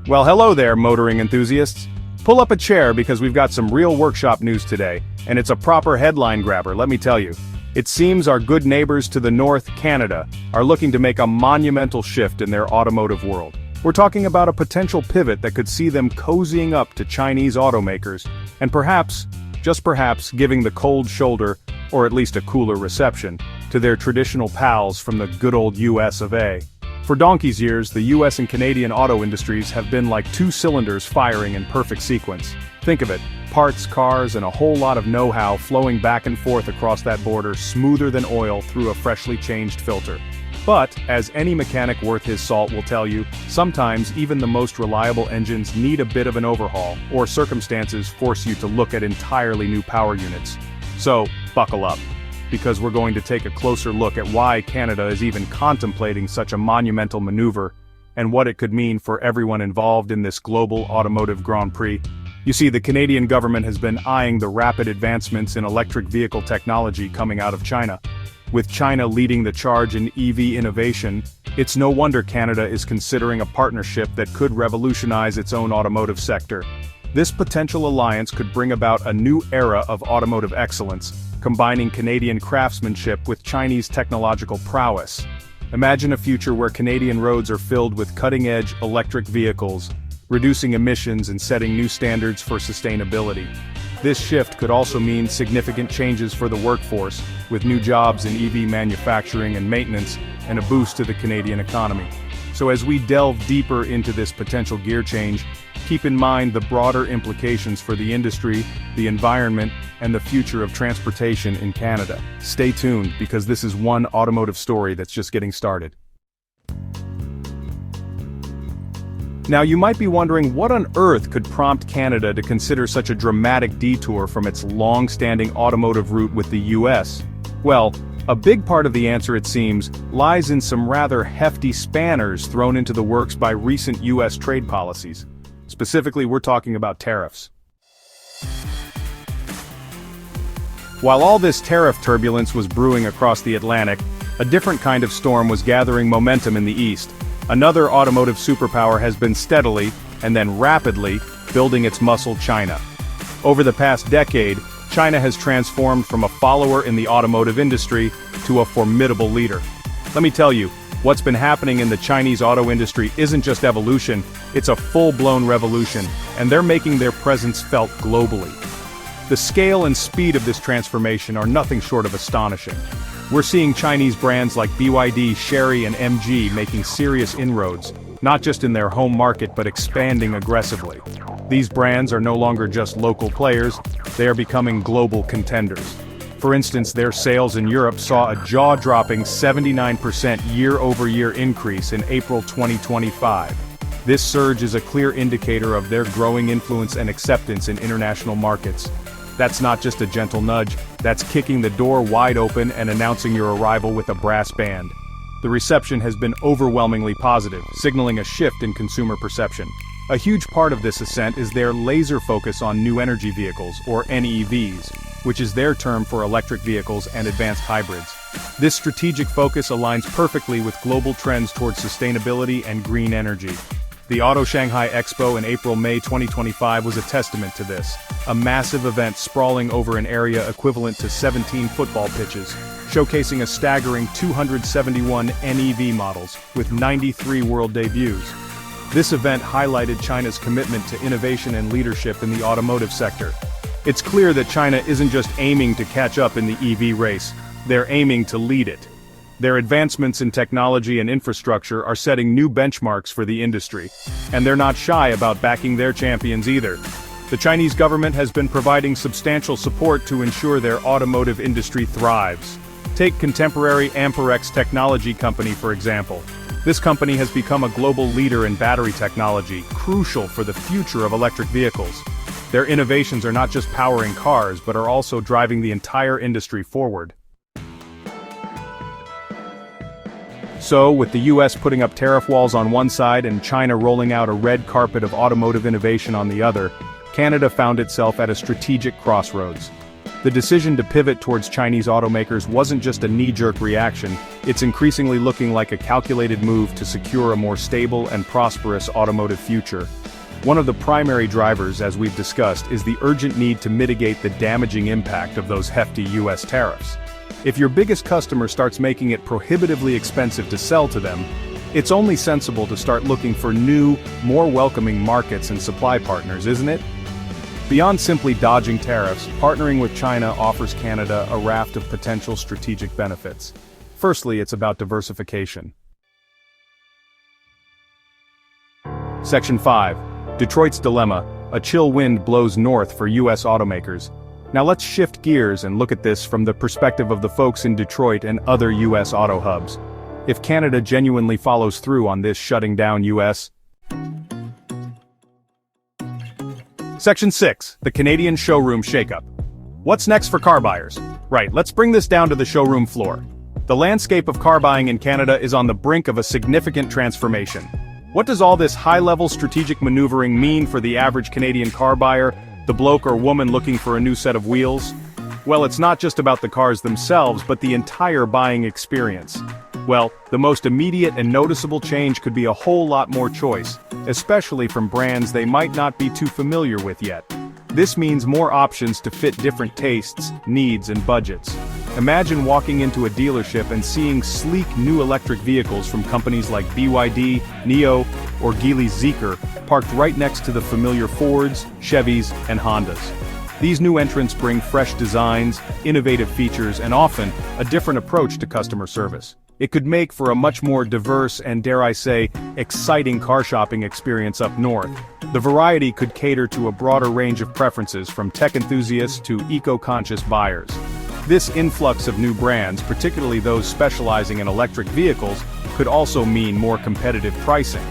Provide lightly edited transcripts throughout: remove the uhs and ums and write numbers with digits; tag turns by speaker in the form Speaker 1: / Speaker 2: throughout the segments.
Speaker 1: Well, hello there, motoring enthusiasts. Pull up a chair because we've got some real workshop news today, and it's a proper headline grabber, let me tell you. It seems our good neighbors to the north, Canada, are looking to make a monumental shift in their automotive world. We're talking about a potential pivot that could see them cozying up to Chinese automakers, and perhaps, just perhaps, giving the cold shoulder, or at least a cooler reception, to their traditional pals from the good old US of A. For donkey's years, the US and Canadian auto industries have been like two cylinders firing in perfect sequence. Think of it, parts, cars, and a whole lot of know-how flowing back and forth across that border smoother than oil through a freshly changed filter. But, as any mechanic worth his salt will tell you, sometimes even the most reliable engines need a bit of an overhaul, or circumstances force you to look at entirely new power units. So, buckle up, because we're going to take a closer look at why Canada is even contemplating such a monumental maneuver, and what it could mean for everyone involved in this global automotive Grand Prix. You see, the Canadian government has been eyeing the rapid advancements in electric vehicle technology coming out of China. With China leading the charge in EV innovation, it's no wonder Canada is considering a partnership that could revolutionize its own automotive sector. This potential alliance could bring about a new era of automotive excellence, combining Canadian craftsmanship with Chinese technological prowess. Imagine a future where Canadian roads are filled with cutting-edge electric vehicles, reducing emissions and setting new standards for sustainability. This shift could also mean significant changes for the workforce, with new jobs in EV manufacturing and maintenance, and a boost to the Canadian economy. So as we delve deeper into this potential gear change, keep in mind the broader implications for the industry, the environment, and the future of transportation in Canada. Stay tuned, because this is one automotive story that's just getting started. Now you might be wondering what on earth could prompt Canada to consider such a dramatic detour from its long-standing automotive route with the US? Well, a big part of the answer, it seems, lies in some rather hefty spanners thrown into the works by recent US trade policies. Specifically, we're talking about tariffs. While all this tariff turbulence was brewing across the Atlantic, a different kind of storm was gathering momentum in the East. Another automotive superpower has been steadily, and then rapidly, building its muscle: China. Over the past decade, China has transformed from a follower in the automotive industry to a formidable leader. Let me tell you, what's been happening in the Chinese auto industry isn't just evolution, it's a full-blown revolution, and they're making their presence felt globally. The scale and speed of this transformation are nothing short of astonishing. We're seeing Chinese brands like BYD, Chery, and MG making serious inroads, not just in their home market but expanding aggressively. These brands are no longer just local players, they are becoming global contenders. For instance, their sales in Europe saw a jaw-dropping 79% year-over-year increase in April 2025. This surge is a clear indicator of their growing influence and acceptance in international markets. That's not just a gentle nudge, that's kicking the door wide open and announcing your arrival with a brass band. The reception has been overwhelmingly positive, signaling a shift in consumer perception. A huge part of this ascent is their laser focus on new energy vehicles, or NEVs, which is their term for electric vehicles and advanced hybrids. This strategic focus aligns perfectly with global trends towards sustainability and green energy. The Auto Shanghai Expo in April-May 2025 was a testament to this, a massive event sprawling over an area equivalent to 17 football pitches, showcasing a staggering 271 NEV models, with 93 world debuts. This event highlighted China's commitment to innovation and leadership in the automotive sector. It's clear that China isn't just aiming to catch up in the EV race, they're aiming to lead it. Their advancements in technology and infrastructure are setting new benchmarks for the industry, and they're not shy about backing their champions either. The Chinese government has been providing substantial support to ensure their automotive industry thrives. Take contemporary Amperex technology company, for example. This company has become a global leader in battery technology, crucial for the future of electric vehicles. Their innovations are not just powering cars, but are also driving the entire industry forward. So, with the US putting up tariff walls on one side and China rolling out a red carpet of automotive innovation on the other, Canada found itself at a strategic crossroads. The decision to pivot towards Chinese automakers wasn't just a knee-jerk reaction, it's increasingly looking like a calculated move to secure a more stable and prosperous automotive future. One of the primary drivers, as we've discussed, is the urgent need to mitigate the damaging impact of those hefty US tariffs. If your biggest customer starts making it prohibitively expensive to sell to them, it's only sensible to start looking for new, more welcoming markets and supply partners, isn't it? Beyond simply dodging tariffs, partnering with China offers Canada a raft of potential strategic benefits. Firstly, it's about diversification. Section 5. Detroit's Dilemma. A chill wind blows north for US automakers. Now let's shift gears and look at this from the perspective of the folks in Detroit and other US auto hubs. If Canada genuinely follows through on this shutting down US. Section 6. The Canadian Showroom Shakeup. What's next for car buyers? Right, let's bring this down to the showroom floor. The landscape of car buying in Canada is on the brink of a significant transformation. What does all this high-level strategic maneuvering mean for the average Canadian car buyer, the bloke or woman looking for a new set of wheels? Well, it's not just about the cars themselves, but the entire buying experience. Well, the most immediate and noticeable change could be a whole lot more choice, especially from brands they might not be too familiar with yet. This means more options to fit different tastes, needs, and budgets. Imagine walking into a dealership and seeing sleek new electric vehicles from companies like BYD, NIO, or Geely's Zeekr, parked right next to the familiar Fords, Chevys, and Hondas. These new entrants bring fresh designs, innovative features, and often, a different approach to customer service. It could make for a much more diverse and, dare I say, exciting car shopping experience up north. The variety could cater to a broader range of preferences from tech enthusiasts to eco-conscious buyers. This influx of new brands, particularly those specializing in electric vehicles, could also mean more competitive pricing.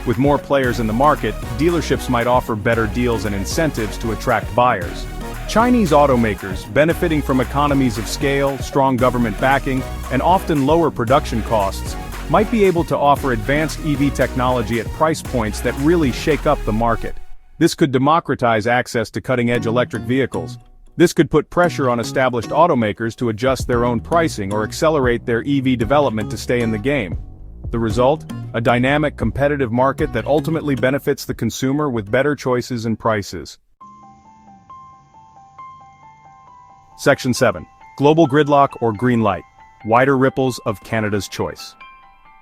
Speaker 1: With more players in the market, dealerships might offer better deals and incentives to attract buyers. Chinese automakers, benefiting from economies of scale, strong government backing, and often lower production costs, might be able to offer advanced EV technology at price points that really shake up the market. This could democratize access to cutting-edge electric vehicles. This could put pressure on established automakers to adjust their own pricing or accelerate their EV development to stay in the game. The result? A dynamic, competitive market that ultimately benefits the consumer with better choices and prices. Section 7. Global Gridlock or Green Light. Wider ripples of Canada's choice.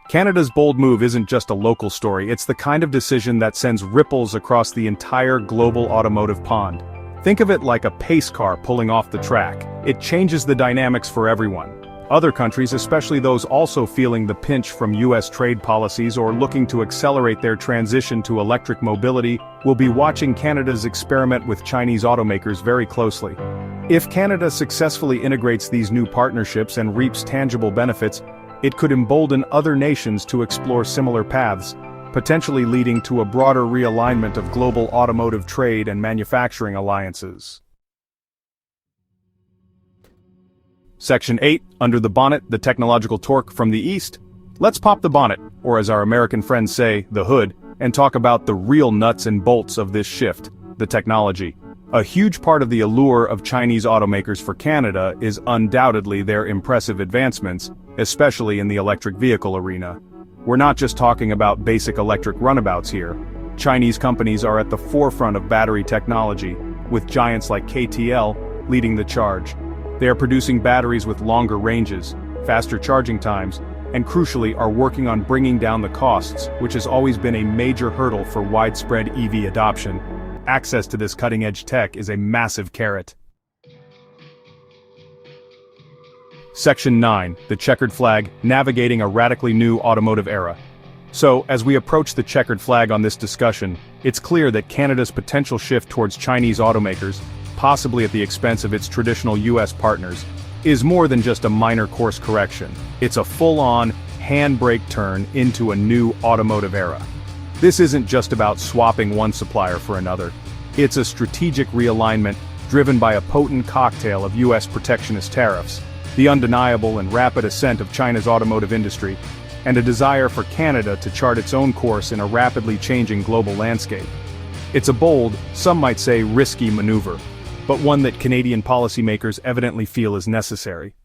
Speaker 1: Canada's bold move isn't just a local story, it's the kind of decision that sends ripples across the entire global automotive pond. Think of it like a pace car pulling off the track. It changes the dynamics for everyone. Other countries, especially those also feeling the pinch from US trade policies or looking to accelerate their transition to electric mobility, will be watching Canada's experiment with Chinese automakers very closely. If Canada successfully integrates these new partnerships and reaps tangible benefits, it could embolden other nations to explore similar paths, potentially leading to a broader realignment of global automotive trade and manufacturing alliances. Section 8. Under the bonnet, the technological torque from the east. Let's pop the bonnet, or as our American friends say, the hood, and talk about the real nuts and bolts of this shift, the technology. A huge part of the allure of Chinese automakers for Canada is undoubtedly their impressive advancements, especially in the electric vehicle arena. We're not just talking about basic electric runabouts here. Chinese companies are at the forefront of battery technology, with giants like KTL leading the charge. They are producing batteries with longer ranges, faster charging times, and crucially are working on bringing down the costs, which has always been a major hurdle for widespread EV adoption. Access to this cutting-edge tech is a massive carrot. Section 9. The Checkered Flag, Navigating a Radically New Automotive Era. So, as we approach the checkered flag on this discussion, it's clear that Canada's potential shift towards Chinese automakers, possibly at the expense of its traditional US partners, is more than just a minor course correction. It's a full-on, handbrake turn into a new automotive era. This isn't just about swapping one supplier for another. It's a strategic realignment driven by a potent cocktail of US protectionist tariffs, the undeniable and rapid ascent of China's automotive industry, and a desire for Canada to chart its own course in a rapidly changing global landscape. It's a bold, some might say risky maneuver. but one that Canadian policymakers evidently feel is necessary.